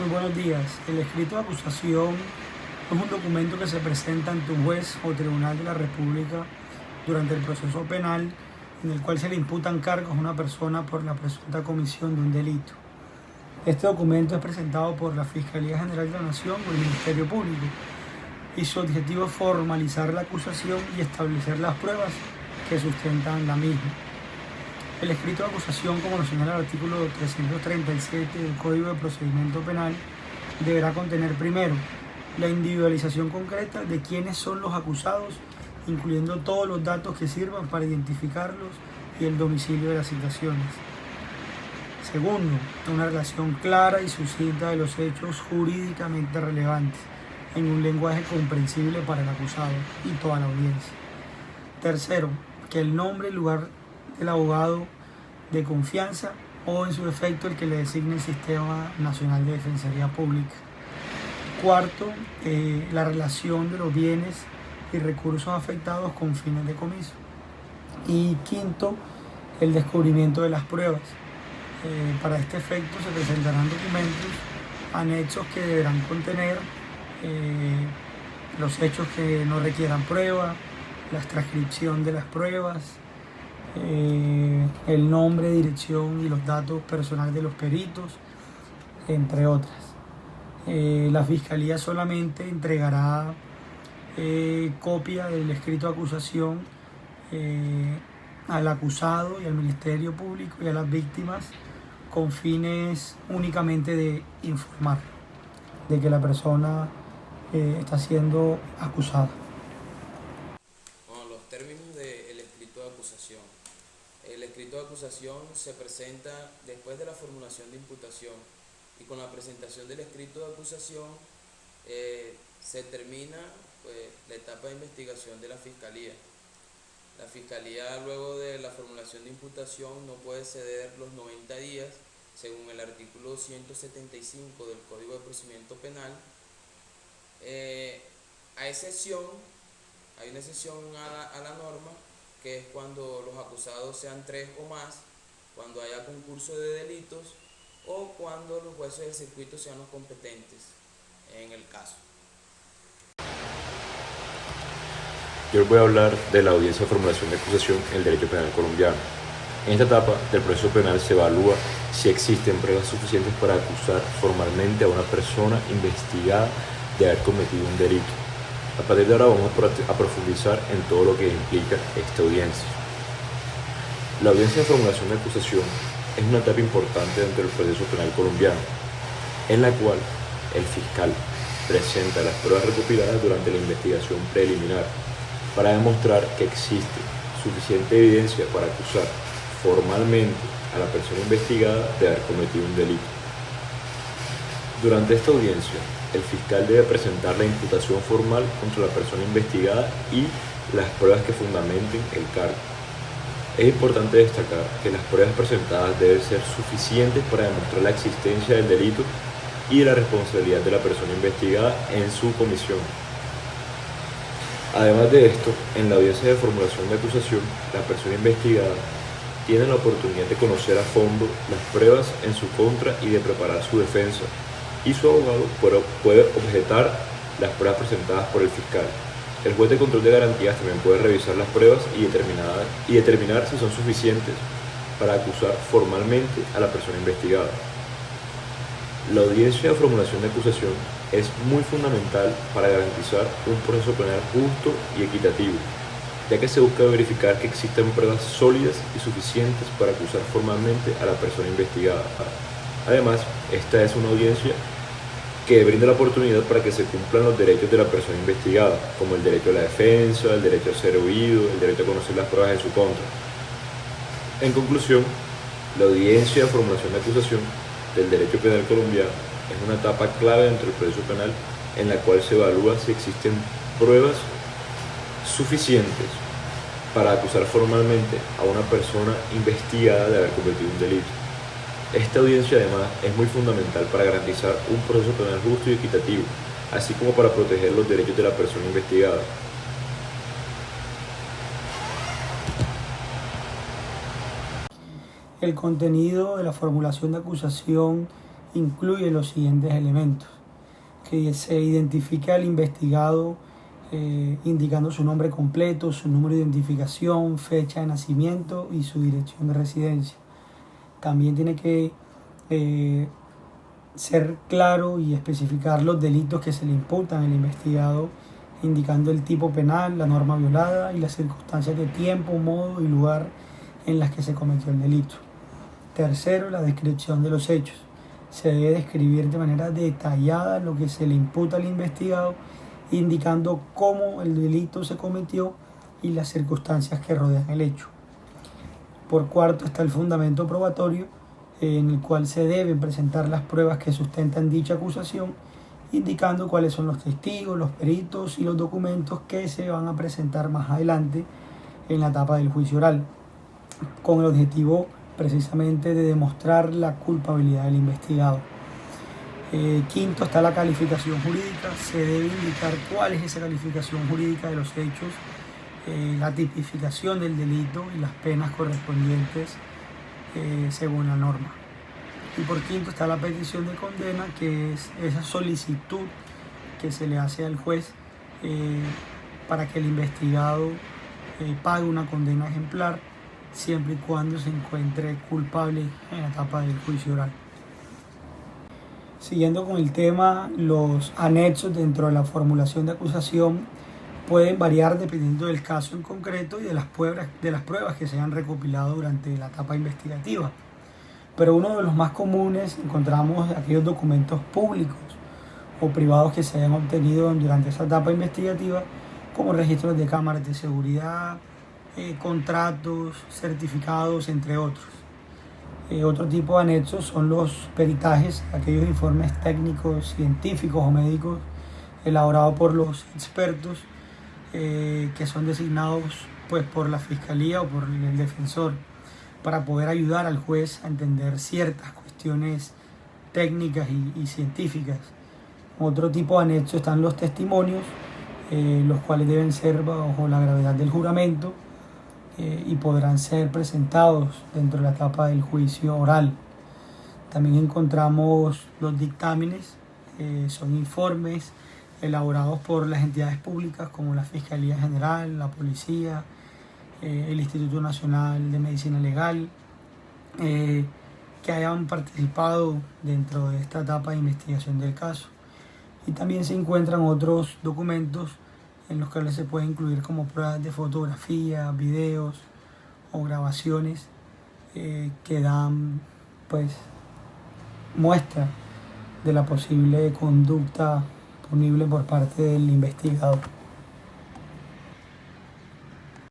Muy buenos días. El escrito de acusación es un documento que se presenta ante un juez o tribunal de la República durante el proceso penal en el cual se le imputan cargos a una persona por la presunta comisión de un delito. Este documento es presentado por la Fiscalía General de la Nación o el Ministerio Público y su objetivo es formalizar la acusación y establecer las pruebas que sustentan la misma. El escrito de acusación, como lo señala el artículo 337 del Código de Procedimiento Penal, deberá contener primero la individualización concreta de quiénes son los acusados, incluyendo todos los datos que sirvan para identificarlos y el domicilio de las citaciones. Segundo, una relación clara y sucinta de los hechos jurídicamente relevantes, en un lenguaje comprensible para el acusado y toda la audiencia. Tercero, que el nombre y lugar del abogado de confianza o en su defecto el que le designe el Sistema Nacional de Defensoría Pública. Cuarto, la relación de los bienes y recursos afectados con fines de comiso. Y quinto, el descubrimiento de las pruebas. Para este efecto se presentarán documentos anexos que deberán contener los hechos que no requieran prueba, la transcripción de las pruebas, el nombre, dirección y los datos personales de los peritos, entre otras. La Fiscalía solamente entregará copia del escrito de acusación al acusado y al Ministerio Público y a las víctimas con fines únicamente de informar de que la persona está siendo acusada. Bueno, los términos del escrito de acusación. El escrito de acusación se presenta después de la formulación de imputación y con la presentación del escrito de acusación se termina pues, la etapa de investigación de la Fiscalía. La Fiscalía, luego de la formulación de imputación, no puede ceder los 90 días, según el artículo 175 del Código de Procedimiento Penal. Hay una excepción a la norma, que es cuando los acusados sean 3 o más, cuando haya concurso de delitos o cuando los jueces del circuito sean los competentes en el caso. Yo les voy a hablar de la audiencia de formulación de acusación en el derecho penal colombiano. En esta etapa del proceso penal se evalúa si existen pruebas suficientes para acusar formalmente a una persona investigada de haber cometido un delito. A partir de ahora vamos a profundizar en todo lo que implica esta audiencia. La audiencia de formulación de acusación es una etapa importante dentro del proceso penal colombiano, en la cual el fiscal presenta las pruebas recopiladas durante la investigación preliminar para demostrar que existe suficiente evidencia para acusar formalmente a la persona investigada de haber cometido un delito. Durante esta audiencia, el fiscal debe presentar la imputación formal contra la persona investigada y las pruebas que fundamenten el cargo. Es importante destacar que las pruebas presentadas deben ser suficientes para demostrar la existencia del delito y de la responsabilidad de la persona investigada en su comisión. Además de esto, en la audiencia de formulación de acusación, la persona investigada tiene la oportunidad de conocer a fondo las pruebas en su contra y de preparar su defensa, y su abogado puede objetar las pruebas presentadas por el fiscal. El juez de control de garantías también puede revisar las pruebas y determinar si son suficientes para acusar formalmente a la persona investigada. La audiencia de formulación de acusación es muy fundamental para garantizar un proceso penal justo y equitativo, ya que se busca verificar que existan pruebas sólidas y suficientes para acusar formalmente a la persona investigada. Además, esta es una audiencia que brinda la oportunidad para que se cumplan los derechos de la persona investigada, como el derecho a la defensa, el derecho a ser oído, el derecho a conocer las pruebas en su contra. En conclusión, la audiencia de formulación de acusación del derecho penal colombiano es una etapa clave dentro del proceso penal en la cual se evalúa si existen pruebas suficientes para acusar formalmente a una persona investigada de haber cometido un delito. Esta audiencia además es muy fundamental para garantizar un proceso penal justo y equitativo, así como para proteger los derechos de la persona investigada. El contenido de la formulación de acusación incluye los siguientes elementos: que se identifique al investigado indicando su nombre completo, su número de identificación, fecha de nacimiento y su dirección de residencia. También tiene que ser claro y especificar los delitos que se le imputan al investigado, indicando el tipo penal, la norma violada y las circunstancias de tiempo, modo y lugar en las que se cometió el delito. Tercero, la descripción de los hechos. Se debe describir de manera detallada lo que se le imputa al investigado, indicando cómo el delito se cometió y las circunstancias que rodean el hecho. Por cuarto está el fundamento probatorio, en el cual se deben presentar las pruebas que sustentan dicha acusación, indicando cuáles son los testigos, los peritos y los documentos que se van a presentar más adelante en la etapa del juicio oral, con el objetivo precisamente de demostrar la culpabilidad del investigado. Quinto está la calificación jurídica. Se debe indicar cuál es esa calificación jurídica de los hechos, la tipificación del delito y las penas correspondientes según la norma. Y por quinto está la petición de condena, que es esa solicitud que se le hace al juez para que el investigado pague una condena ejemplar, siempre y cuando se encuentre culpable en la etapa del juicio oral. Siguiendo con el tema, los anexos dentro de la formulación de acusación pueden variar dependiendo del caso en concreto y de las pruebas que se hayan recopilado durante la etapa investigativa. Pero uno de los más comunes encontramos aquellos documentos públicos o privados que se hayan obtenido durante esa etapa investigativa, como registros de cámaras de seguridad, contratos, certificados, entre otros. Otro tipo de anexos son los peritajes, aquellos informes técnicos, científicos o médicos elaborados por los expertos que son designados pues, por la fiscalía o por el defensor, para poder ayudar al juez a entender ciertas cuestiones técnicas y científicas. Otro tipo de anexo están los testimonios, los cuales deben ser bajo la gravedad del juramento y podrán ser presentados dentro de la etapa del juicio oral. También encontramos los dictámenes, son informes elaborados por las entidades públicas como la Fiscalía General, la Policía, el Instituto Nacional de Medicina Legal, que hayan participado dentro de esta etapa de investigación del caso. Y también se encuentran otros documentos en los cuales se puede incluir como pruebas de fotografía, videos o grabaciones que dan pues muestra de la posible conducta punible por parte del investigador.